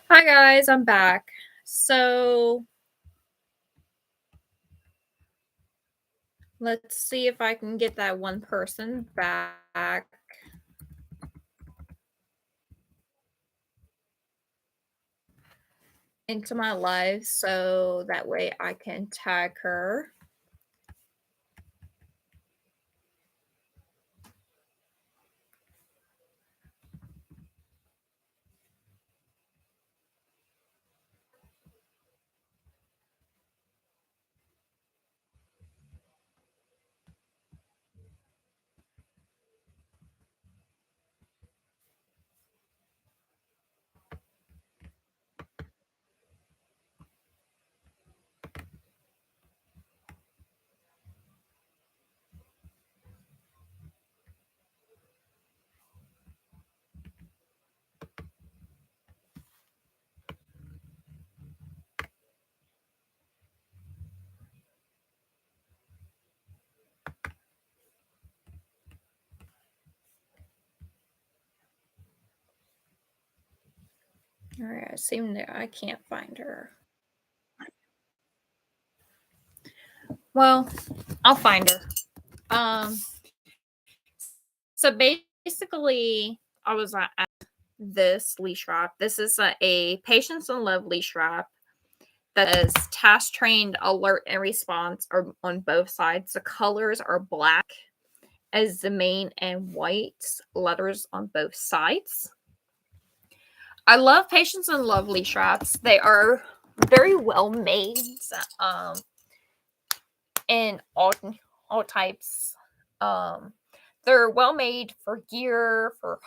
Hi guys, I'm back. So let's see if I can get that one person back into my life so that way I can tag her. All right, I seem that I can't find her. Well, I'll find her. Um so basically I was at this leash wrap. This is a Patience and Love leash wrap that is task trained, alert, and response are on both sides. The colors are black as the main and white letters on both sides. I love Patience and Lovely straps. They are very well made um, in all types. Um, they're well made for gear, for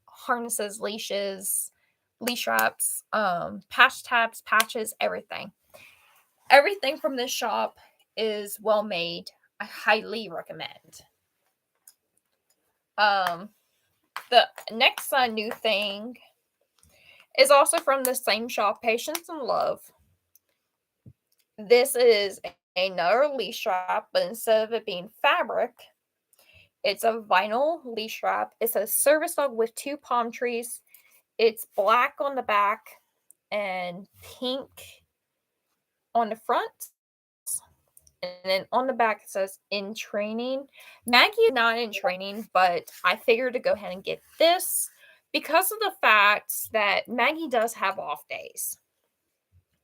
harnesses, leashes, leash straps, patch tabs, patches, everything. Everything from this shop is well made. I highly recommend. Um, the next new thing is also from the same shop, Patience and Love. This is another leash strap, but instead of it being fabric, it's a vinyl leash strap. It says service dog with two palm trees. It's black on the back and pink on the front. And then on the back it says in training. Maggie is not in training, but I figured to go ahead and get this because of the fact that Maggie does have off days.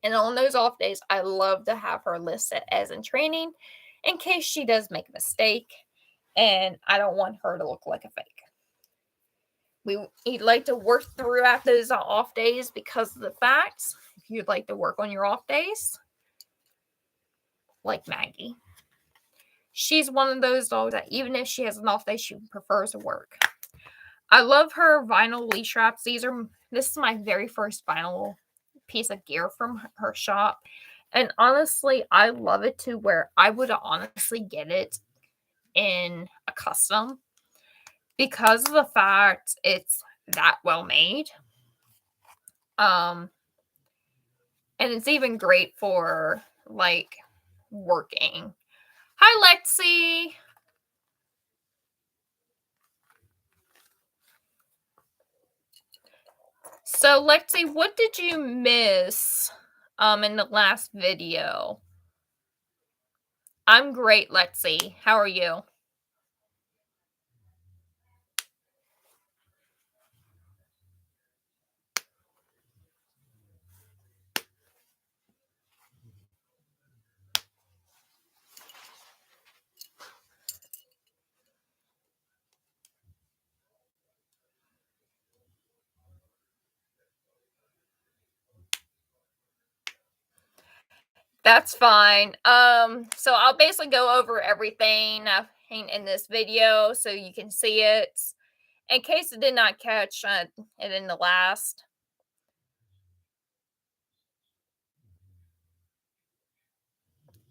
And on those off days, I love to have her listed as in training in case she does make a mistake and I don't want her to look like a fake. You'd like to work throughout those off days because of the facts. If you'd like to work on your off days, like Maggie, she's one of those dogs that even if she has an off day, she prefers to work. I love her vinyl leash straps. This is my very first vinyl piece of gear from her shop. And honestly, I love it to where I would honestly get it in a custom because of the fact it's that well made. Um and it's even great for like working. Hi Lexi. So Lexi, what did you miss in the last video? I'm great, Lexi. How are you? That's fine. So I'll basically go over everything in this video so you can see it. In case it did not catch it in the last.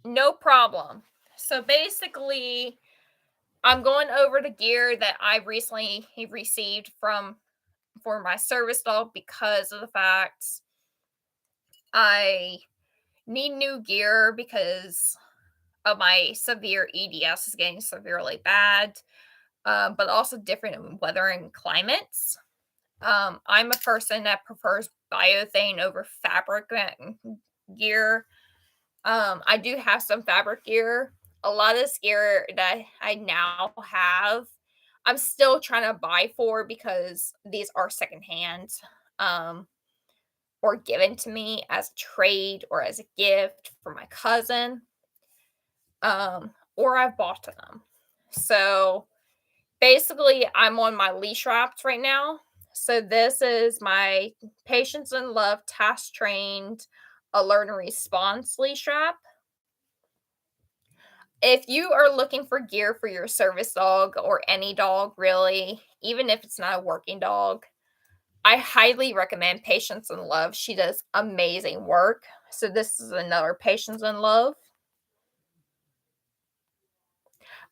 No problem. So basically, I'm going over the gear that I recently received for my service dog because of the fact I need new gear because of my severe EDS is getting severely bad, but also different weather and climates. I'm a person that prefers biothane over fabric gear. I do have some fabric gear. A lot of this gear that I now have, I'm still trying to buy for because these are secondhand, um, or given to me as a trade or as a gift for my cousin, or I've bought them. So basically, I'm on my leash wraps right now. So this is my Patience and Love task trained alert and response leash wrap. If you are looking for gear for your service dog or any dog really, even if it's not a working dog, I highly recommend Patience and Love. She does amazing work. So this is another Patience and Love.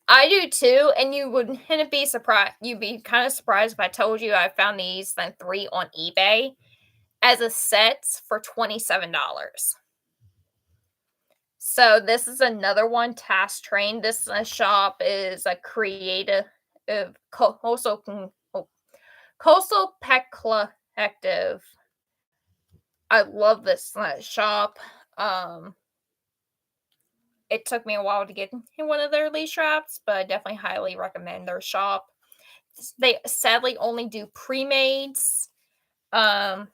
I do too, and you wouldn't be surprised. You'd be kind of surprised if I told you I found these then 3 on eBay as a set for $27. So this is another one, Task Train. This shop is a creative, also Coastal Pet Collective. I love this shop. Um, it took me a while to get in one of their leash wraps, but I definitely highly recommend their shop. They sadly only do pre-mades. Um,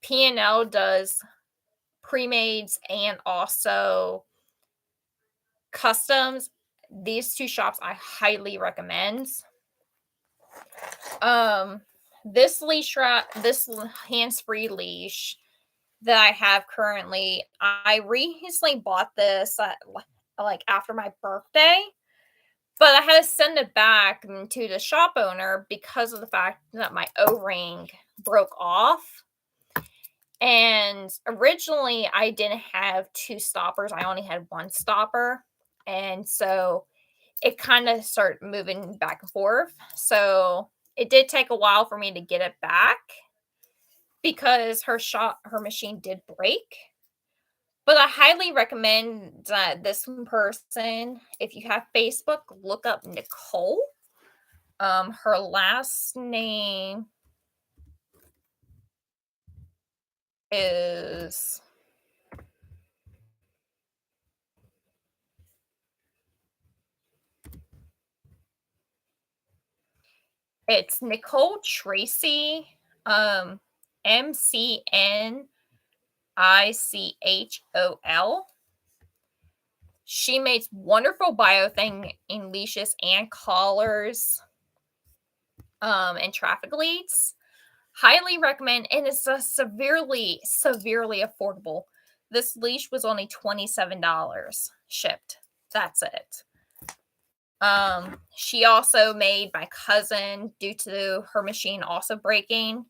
P&L does pre-mades and also customs. These two shops I highly recommend. Um, this leash wrap, this hands-free leash that I have currently, I recently bought this like after my birthday, but I had to send it back to the shop owner because of the fact that my O-ring broke off. And originally, I didn't have 2 stoppers, I only had 1 stopper, and so it kinda started moving back and forth, so it did take a while for me to get it back because her machine did break, but I highly recommend that this person, if you have Facebook, look up Nicole. Her last name is it's Nicole Tracy, McNichol. She makes wonderful biothing in leashes and collars, and traffic leads. Highly recommend, and it's a severely affordable. This leash was only $27 shipped. That's it. She also made my cousin, due to her machine also breaking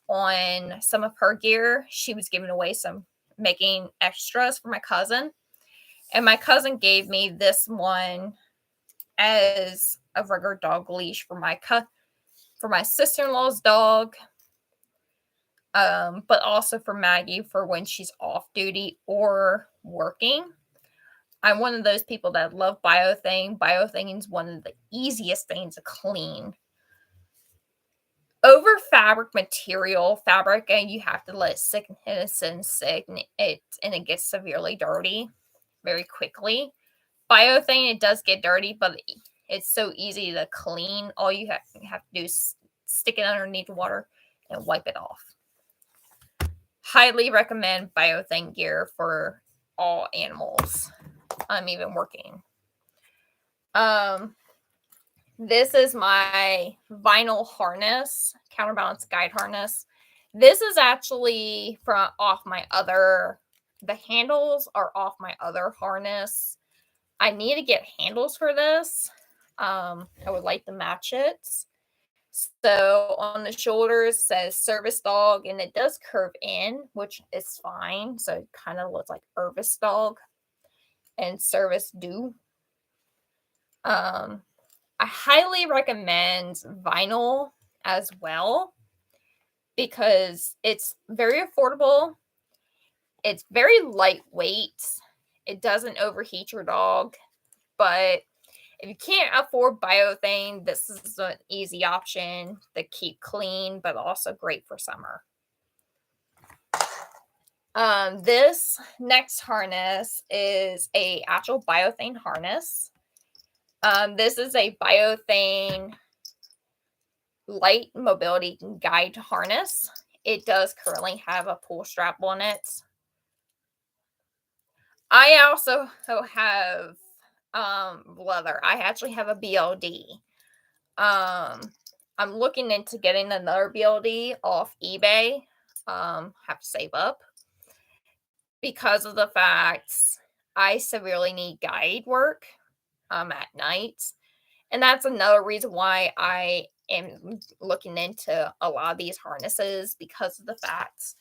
on some of her gear, she was giving away some, making extras for my cousin. And my cousin gave me this one as a regular dog leash for my sister-in-law's dog, but also for Maggie for when she's off duty or working. I'm one of those people that love biothane. Biothane is one of the easiest things to clean. Over fabric material, fabric, and you have to let it sit and it gets severely dirty very quickly. Biothane, it does get dirty, but it's so easy to clean. All you have to do is stick it underneath water and wipe it off. Highly recommend biothane gear for all animals. I'm even working. This is my vinyl harness, counterbalance guide harness. This is actually the handles are off my other harness. I need to get handles for this. I would like to match it. So on the shoulders says service dog, and it does curve in, which is fine. So it kind of looks like Irvis dog and service do. I highly recommend vinyl as well because it's very affordable. It's very lightweight. It doesn't overheat your dog, but If you can't afford biothane, this is an easy option to keep clean, but also great for summer. This next harness is a actual biothane harness. This is a biothane light mobility guide harness. It does currently have a pull strap on it. I also have leather. I actually have a BLD. I'm looking into getting another BLD off eBay. Have to save up because of the fact I severely need guide work at night. And that's another reason why I am looking into a lot of these harnesses, because of the fact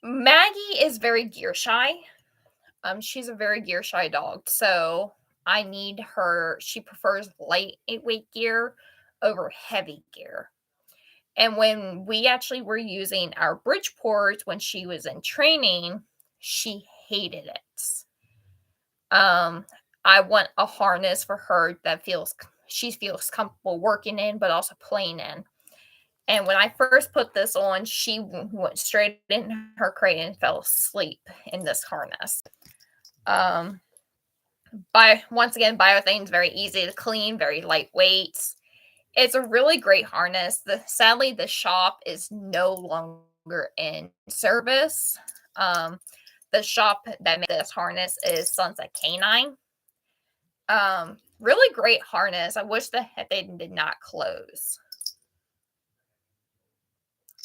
Maggie is very gear shy. She's a very gear shy dog, so I need her. She prefers lightweight gear over heavy gear. And when we actually were using our Bridgeport when she was in training, she hated it. I want a harness for her that she feels comfortable working in, but also playing in. And when I first put this on, she went straight in her crate and fell asleep in this harness. Once again, biothane is very easy to clean, very lightweight. It's a really great harness. Sadly, the shop is no longer in service. The shop that made this harness is Sunset Canine. Really great harness. I wish that they did not close.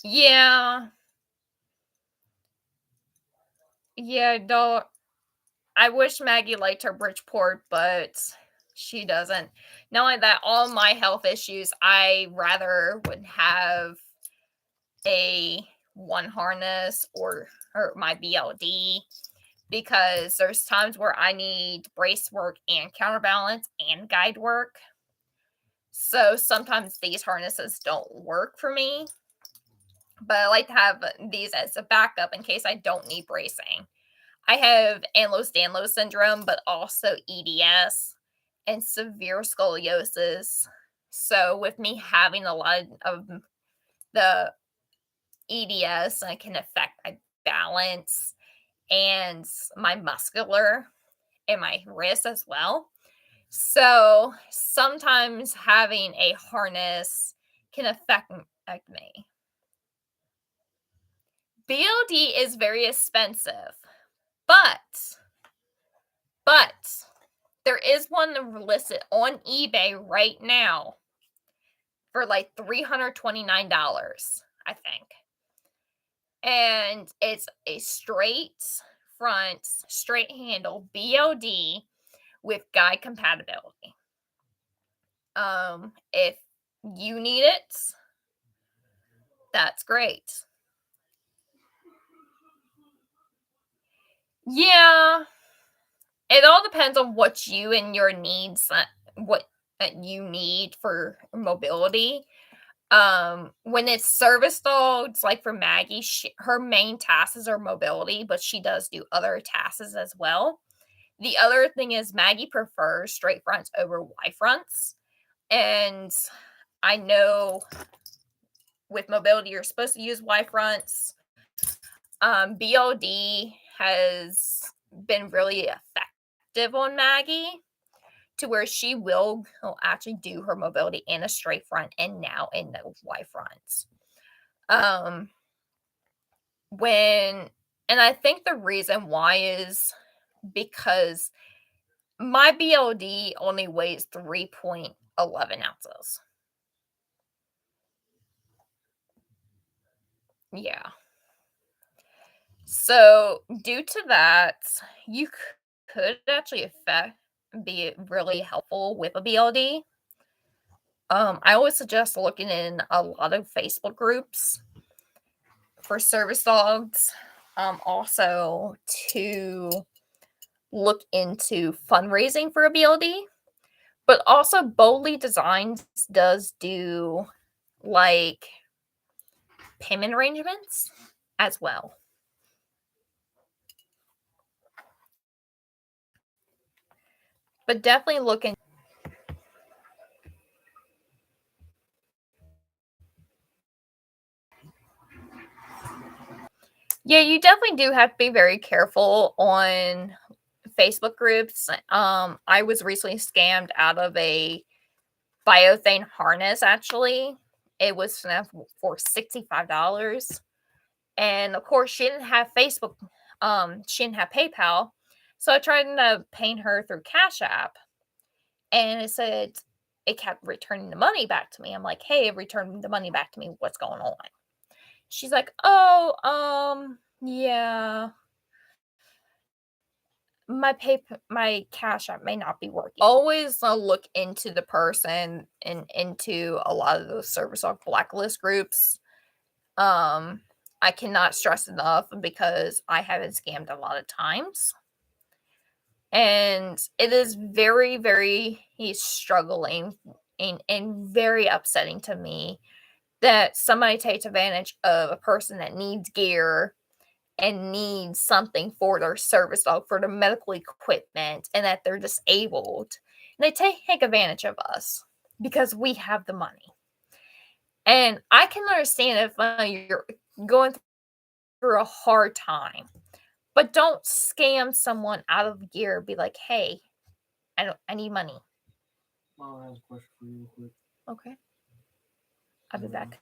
Yeah. Yeah, don't. I wish Maggie liked her Bridgeport, but she doesn't. Knowing that all my health issues, I rather would have a one harness or my BLD, because there's times where I need brace work and counterbalance and guide work. So sometimes these harnesses don't work for me, but I like to have these as a backup in case I don't need bracing. I have Ehlers-Danlos syndrome, but also EDS and severe scoliosis. So with me having a lot of the EDS, it can affect my balance and my muscular and my wrist as well. So sometimes having a harness can affect me. BLD is very expensive, but there is one listed on eBay right now for like $329, I think. And it's a straight front, straight handle BLD with guide compatibility. If you need it, that's great. Yeah, it all depends on what you and your needs, what you need for mobility. When it's service dogs, like for Maggie, her main tasks are mobility, but she does do other tasks as well. The other thing is Maggie prefers straight fronts over Y fronts. And I know with mobility, you're supposed to use Y fronts. BLD has been really effective on Maggie to where she will actually do her mobility in a straight front and now in the Y fronts. And I think the reason why is because my BLD only weighs 3.11 ounces. Yeah. So due to that, you could actually be really helpful with a BLD. I always suggest looking in a lot of Facebook groups for service dogs. Also to look into fundraising for a BLD, but also Boldly Designs does do like payment arrangements as well. But definitely look in. Yeah, you definitely do have to be very careful on Facebook groups. I was recently scammed out of a Biothane harness, actually. It was for $65. And of course, she didn't have Facebook. She didn't have PayPal. So I tried to pay her through Cash App. And it said, it kept returning the money back to me. I'm like, hey, return the money back to me. What's going on? She's like, oh, yeah, my Cash App may not be working. Always look into the person and into a lot of those service dog blacklist groups. I cannot stress enough because I have been scammed a lot of times. And it is very, very struggling and very upsetting to me that somebody takes advantage of a person that needs gear and needs something for their service dog, for their medical equipment, and that they're disabled. And they take advantage of us because we have the money. And I can understand if you're going through a hard time, but don't scam someone out of gear. Be like, hey, I need money. Mom has a question for you real quick. Okay. I'll be back.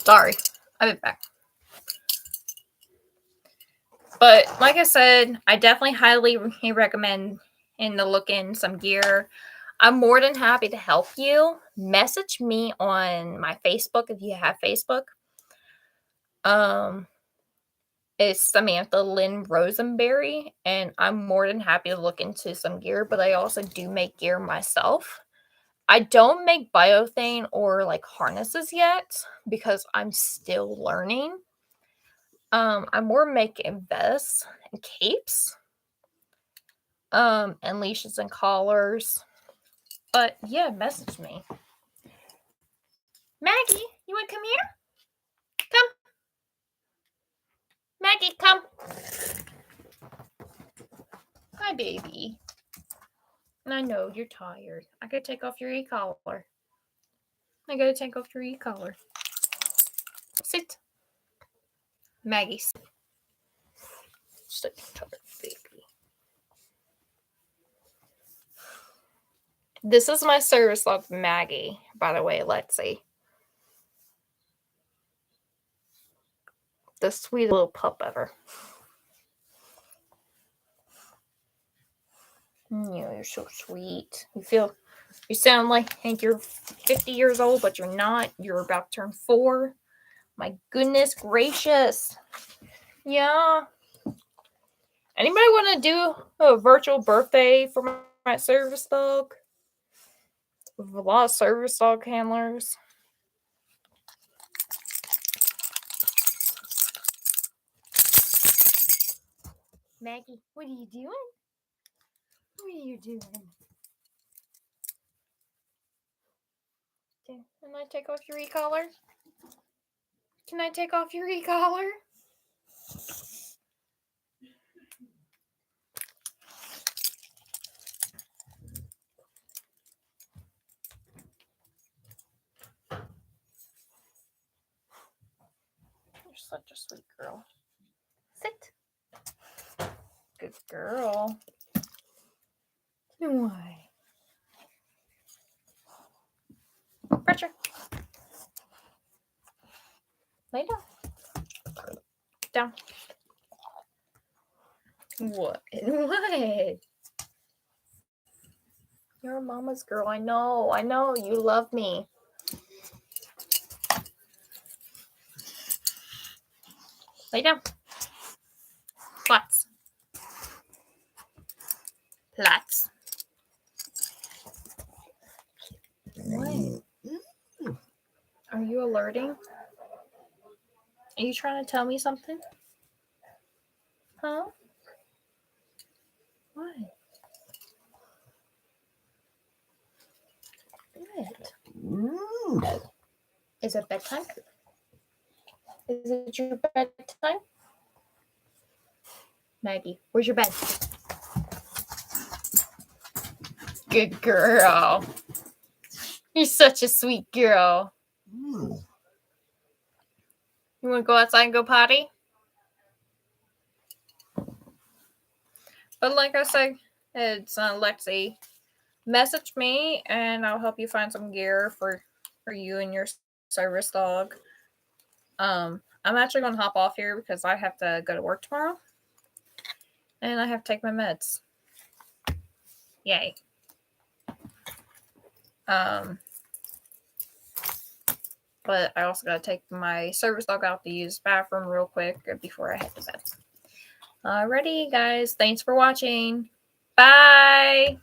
Sorry, I'll be back. But like I said, I definitely highly recommend to look in some gear. I'm more than happy to help you. Message me on my Facebook if you have Facebook. It's Samantha Lynn Rosenberry, and I'm more than happy to look into some gear, but I also do make gear myself. I don't make biothane or like harnesses yet because I'm still learning. I'm more making vests and capes, and leashes and collars. But yeah, message me. Maggie, you want to come here? Come. Maggie, come. Hi, baby. And I know you're tired. I gotta take off your e-collar. Sit. Maggie, sit. Sit, tired, baby. This is my service dog, Maggie, by the way, Lexi. The sweetest little pup ever. You're so sweet. You sound like you're 50 years old, but you're not. You're about to turn 4. My goodness gracious. Yeah. Anybody want to do a virtual birthday for my service dog? With a lot of service dog handlers. Maggie, what are you doing? What are you doing? Can I take off your e-collar? Can I take off your e-collar? You're such a sweet girl. Sit. Good girl. Why? Pressure. Lay down. Down. What? What? You're a mama's girl. I know. I know. You love me. Lay down. Flats. Flats. What? Are you alerting? Are you trying to tell me something? Huh? What? What? Is it bedtime? Is it your bedtime? Maggie, where's your bed? Good girl. You're such a sweet girl. You want to go outside and go potty? But like I said, it's Lexi. Message me and I'll help you find some gear for you and your service dog. I'm actually going to hop off here because I have to go to work tomorrow. And I have to take my meds. Yay. But I also got to take my service dog out to use the bathroom real quick before I head to bed. Alrighty, guys. Thanks for watching. Bye.